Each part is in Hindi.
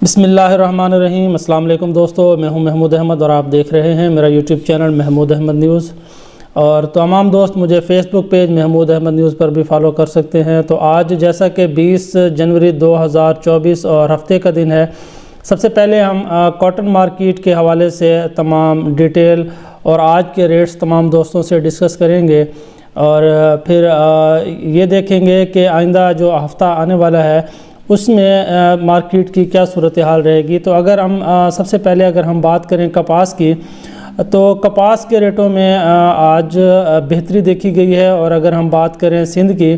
बिस्मिल्लाहिर्रहमानिर्रहीम। अस्सलाम वालेकुम दोस्तों, मैं हूं महमूद अहमद और आप देख रहे हैं मेरा YouTube channel Mahmood Ahmad news. और तमाम दोस्त मुझे Facebook page Mahmood Ahmad news पर भी फॉलो कर सकते हैं। तो आज जैसा कि 20 जनवरी 2024 और हफ्ते का दिन है, सबसे पहले हम कॉटन मार्केट के हवाले से तमाम डिटेल और आज के रेट्स तमाम दोस्तों से डिस्कस करेंगे और फिर ये देखेंगे कि आइंदा जो हफ़्ता आने वाला है उसमें मार्केट की क्या सूरत हाल रहेगी। तो अगर हम सबसे पहले अगर हम बात करें कपास की, तो कपास के रेटों में आज बेहतरी देखी गई है। और अगर हम बात करें सिंध की,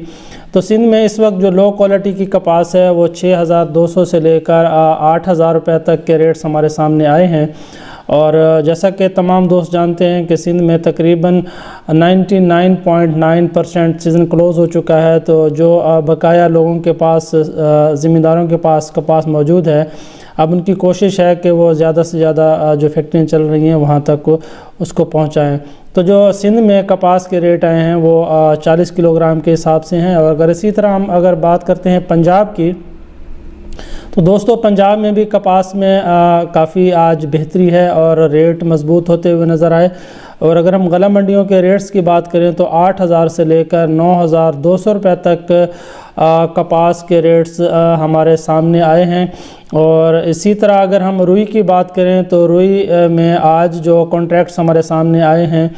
तो सिंध में इस वक्त जो लो क्वालिटी की कपास है वो 6200 से लेकर 8000 रुपये तक के रेट्स हमारे सामने आए हैं। और जैसा कि तमाम दोस्त जानते हैं कि सिंध में तकरीबन 99.9% सीज़न क्लोज़ हो चुका है। तो जो बकाया लोगों के पास, ज़मींदारों के पास कपास मौजूद है, अब उनकी कोशिश है कि वो ज़्यादा से ज़्यादा जो फैक्ट्रियाँ चल रही हैं वहाँ तक उसको पहुँचाएँ। तो जो सिंध में कपास के रेट आए हैं वो 40 किलोग्राम के हिसाब से हैं। और अगर इसी तरह हम अगर बात करते हैं पंजाब की, तो दोस्तों पंजाब में भी कपास में काफ़ी आज बेहतरी है और रेट मजबूत होते हुए नज़र आए। और अगर हम गला मंडियों के रेट्स की बात करें तो 8000 से लेकर 9200 रुपये तक कपास के रेट्स हमारे सामने आए हैं। और इसी तरह अगर हम रुई की बात करें तो रुई में आज जो कॉन्ट्रैक्ट्स हमारे सामने आए हैं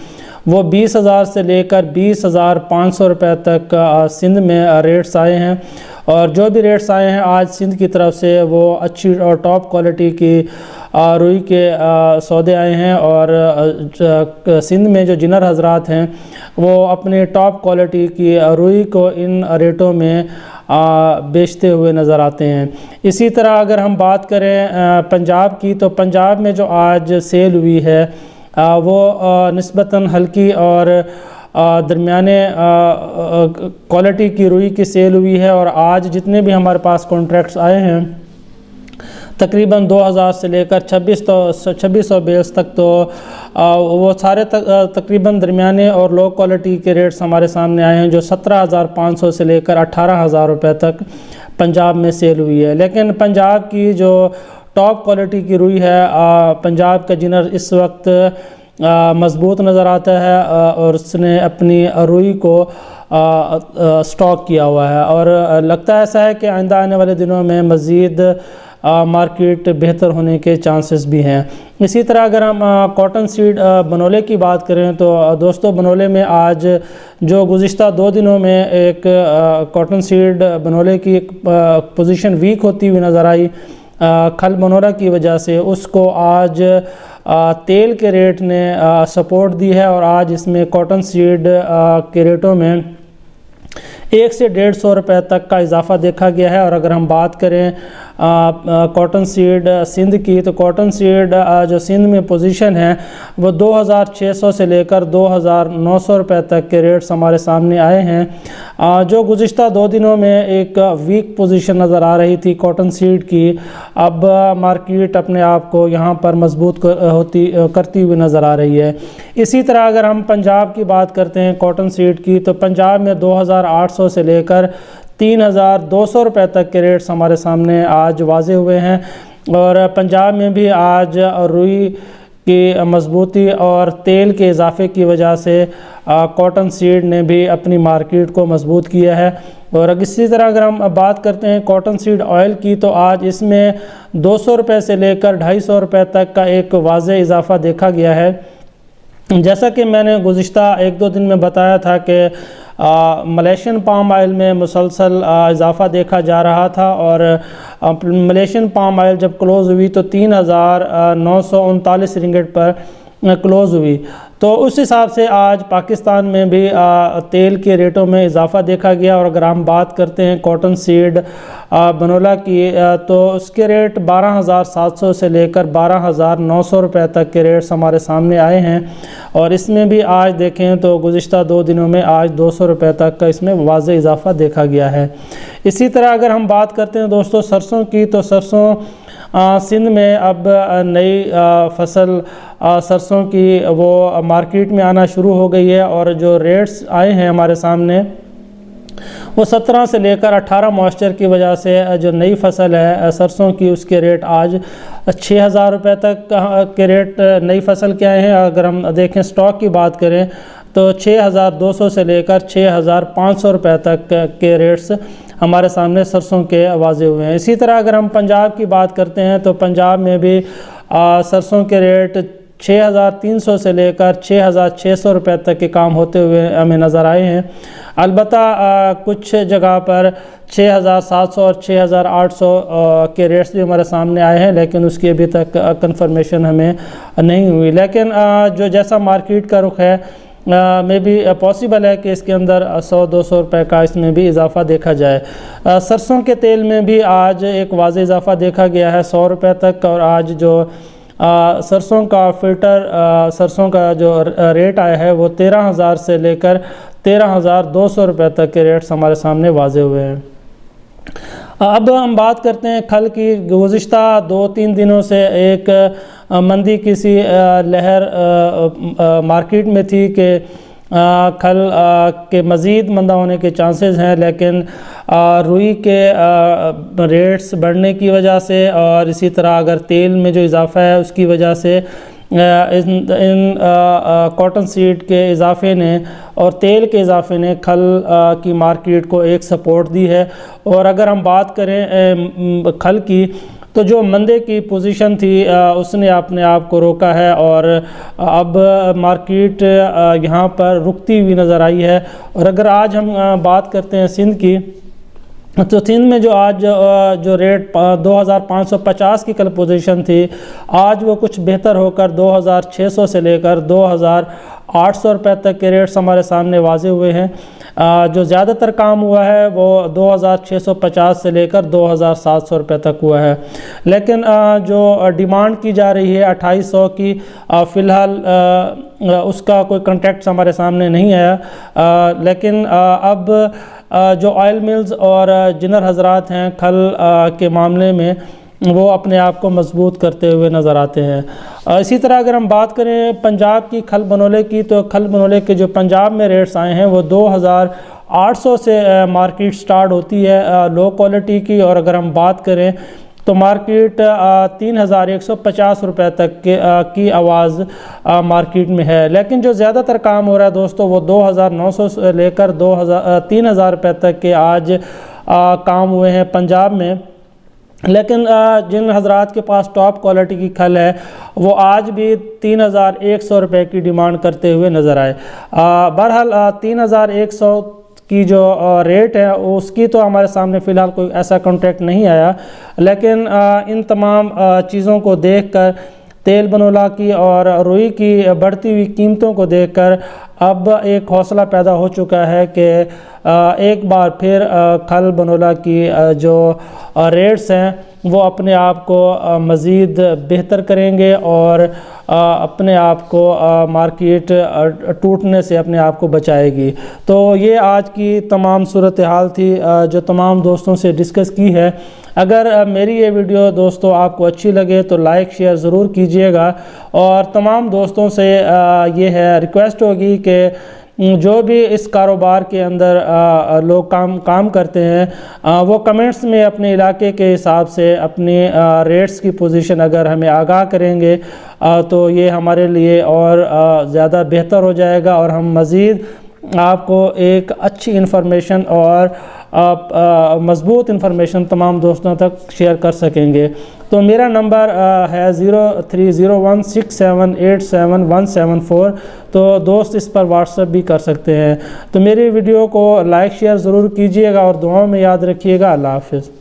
वो 20,000 से लेकर 20,500 रुपये तक सिंध में रेट्स आए हैं। और जो भी रेट्स आए हैं आज सिंध की तरफ से वो अच्छी और टॉप क्वालिटी की रुई के सौदे आए हैं। और सिंध में जो जिनर हजरात हैं वो अपने टॉप क्वालिटी की रुई को इन रेटों में बेचते हुए नज़र आते हैं। इसी तरह अगर हम बात करें पंजाब की, तो पंजाब में जो आज सेल हुई है वो निस्बतन हल्की और दरमियाने क्वालिटी की रुई की सेल हुई है। और आज जितने भी हमारे पास कॉन्ट्रैक्ट्स आए हैं तकरीबन 2000 से लेकर 2600 बेल्स तक, तो वो सारे तकरीबन दरमियाने और लो क्वालिटी के रेट्स हमारे सामने आए हैं, जो 17,500 से लेकर 18,000 रुपये तक पंजाब में सेल हुई है। लेकिन पंजाब की जो टॉप क्वालिटी की रुई है, पंजाब का जिनर इस वक्त मज़बूत नज़र आता है और उसने अपनी रुई को स्टॉक किया हुआ है। और लगता है ऐसा है कि आइंदा आने वाले दिनों में मज़ीद मार्केट बेहतर होने के चांसेस भी हैं। इसी तरह अगर हम कॉटन सीड बनोले की बात करें तो दोस्तों बनोले में आज जो गुज़िश्ता 2 दिनों में एक कॉटन सीड बनोले की एक पोजीशन वीक होती हुई नज़र आई खल बनोला की वजह से, उसको आज तेल के रेट ने सपोर्ट दी है। और आज इसमें कॉटन सीड के रेटों में 1 से 150 रुपये तक का इजाफ़ा देखा गया है। और अगर हम बात करें कॉटन सीड सिंध की, तो कॉटन सीड जो सिंध में पोजीशन है वो 2600 से लेकर 2900 रुपये तक के रेट्स हमारे सामने आए हैं। जो गुज़िश्ता 2 दिनों में एक वीक पोजीशन नज़र आ रही थी कॉटन सीड की, अब मार्केट अपने आप को यहाँ पर मजबूत करती हुई नज़र आ रही है। इसी तरह अगर हम पंजाब की बात करते हैं कॉटन सीड की, तो पंजाब में 2800 से लेकर 3200 रुपये तक के रेट्स हमारे सामने आज वाजे हुए हैं। और पंजाब में भी आज रुई की मजबूती और तेल के इजाफे की वजह से कॉटन सीड ने भी अपनी मार्केट को मजबूत किया है। और इसी तरह अगर हम बात करते हैं कॉटन सीड ऑयल की, तो आज इसमें 200 रुपये से लेकर 250 रुपये तक का एक वाज़े इजाफा देखा गया है। जैसा कि मैंने गुज़िश्ता 1-2 दिन में बताया था कि मलेशियन पाम ऑयल में मुसलसल इजाफ़ा देखा जा रहा था। और मलेशियन पाम ऑयल जब क्लोज़ हुई तो 3939 रिंगिट पर क्लोज़ हुई। तो उस हिसाब से आज पाकिस्तान में भी तेल के रेटों में इजाफ़ा देखा गया। और अगर हम बात करते हैं कॉटन सीड बनोला की, तो उसके रेट 12,700 से लेकर 12,900 रुपये तक के रेट्स हमारे सामने आए हैं। और इसमें भी आज देखें तो गुज़िश्ता 2 दिनों में आज 200 रुपये तक का इसमें वाज़े इजाफ़ा देखा गया है। इसी तरह अगर हम बात करते हैं दोस्तों सरसों की, तो सरसों सिंध में अब नई फसल सरसों की वो मार्केट में आना शुरू हो गई है। और जो रेट्स आए हैं हमारे सामने वो 17 से लेकर 18 मॉइस्चर की वजह से जो नई फसल है सरसों की, उसके रेट आज 6,000 रुपये तक के रेट नई फसल के आए हैं। अगर हम देखें स्टॉक की बात करें तो 6,200 से लेकर 6,500 रुपये तक के रेट्स हमारे सामने सरसों के वाजे हुए हैं। इसी तरह अगर हम पंजाब की बात करते हैं तो पंजाब में भी सरसों के रेट 6,300 से लेकर 6,600 रुपये तक के काम होते हुए हमें नज़र आए हैं। अलबत्ता कुछ जगह पर 6,700 और 6,800 के रेट्स भी हमारे सामने आए हैं, लेकिन उसकी अभी तक कंफर्मेशन हमें नहीं हुई। लेकिन जो जैसा मार्केट का रुख है में भी पॉसिबल है कि इसके अंदर 100-200 रुपये का इसमें भी इजाफ़ा देखा जाए। सरसों के तेल में भी आज एक वाज़ेह इजाफ़ा देखा गया है 100 रुपये तक, और आज जो सरसों का फ़िल्टर सरसों का जो रेट आया है वो 13,000 से लेकर 13,200 रुपये तक के रेट्स हमारे सामने वाज़ेह हुए हैं। अब हम बात करते हैं खल की। गुज़िश्ता 2-3 दिनों से एक मंदी की सी लहर मार्केट में थी कि खल के मज़ीद मंदा होने के चांसेस हैं, लेकिन रुई के रेट्स बढ़ने की वजह से और इसी तरह अगर तेल में जो इजाफ़ा है उसकी वजह से इन कॉटन सीड के इजाफे ने और तेल के इजाफे ने खल की मार्केट को एक सपोर्ट दी है। और अगर हम बात करें खल की, तो जो मंदे की पोजीशन थी उसने अपने आप को रोका है और अब मार्केट यहाँ पर रुकती हुई नज़र आई है। और अगर आज हम बात करते हैं सिंध की, तो सिंध में जो आज जो रेट 2,550 की कल पोजीशन थी, आज वो कुछ बेहतर होकर 2,600 से लेकर 2,800 रुपये तक के रेट्स हमारे सामने वाजे हुए हैं। जो ज़्यादातर काम हुआ है वो 2,650 से लेकर 2,700 रुपये तक हुआ है। लेकिन जो डिमांड की जा रही है 2,800 की, फ़िलहाल उसका कोई कॉन्ट्रैक्ट हमारे सामने नहीं आया। लेकिन अब जो ऑयल मिल्स और जिनर हजरात हैं खल के मामले में, वो अपने आप को मजबूत करते हुए नज़र आते हैं। इसी तरह अगर हम बात करें पंजाब की खल बनोले की, तो खल बनोले के जो पंजाब में रेट्स आए हैं वो 2,800 से मार्केट स्टार्ट होती है लो क्वालिटी की, और अगर हम बात करें तो मार्केट 3,150 रुपये तक की आवाज़ मार्केट में है। लेकिन जो ज़्यादातर काम हो रहा है दोस्तों वो 2,900 से लेकर 3,000 रुपये तक के आज काम हुए हैं पंजाब में। लेकिन जिन हजरात के पास टॉप क्वालिटी की खल है वो आज भी 3,100 रुपये की डिमांड करते हुए नज़र आए। बहरहाल 3,100 की जो रेट है उसकी तो हमारे सामने फ़िलहाल कोई ऐसा कॉन्ट्रैक्ट नहीं आया, लेकिन इन तमाम चीज़ों को देखकर, तेल बनोला की और रुई की बढ़ती हुई कीमतों को देखकर अब एक हौसला पैदा हो चुका है कि एक बार फिर खल बनोला की जो रेट्स हैं वो अपने आप को मज़ीद बेहतर करेंगे और अपने आप को मार्केट टूटने से अपने आप को बचाएगी। तो ये आज की तमाम सूरत हाल थी जो तमाम दोस्तों से डिस्कस की है। अगर मेरी ये वीडियो दोस्तों आपको अच्छी लगे तो लाइक शेयर ज़रूर कीजिएगा, और तमाम दोस्तों से ये है रिक्वेस्ट होगी कि जो भी इस कारोबार के अंदर लोग काम करते हैं वो कमेंट्स में अपने इलाके के हिसाब से अपनी रेट्स की पोजीशन अगर हमें आगाह करेंगे तो ये हमारे लिए और ज़्यादा बेहतर हो जाएगा और हम मज़ीद आपको एक अच्छी इन्फॉर्मेशन और मज़बूत इन्फॉर्मेशन तमाम दोस्तों तक शेयर कर सकेंगे। तो मेरा नंबर है 030167877174, तो दोस्त इस पर व्हाट्सएप भी कर सकते हैं। तो मेरी वीडियो को लाइक शेयर ज़रूर कीजिएगा और दुआओं में याद रखिएगा। अल्लाह हाफ़िज़।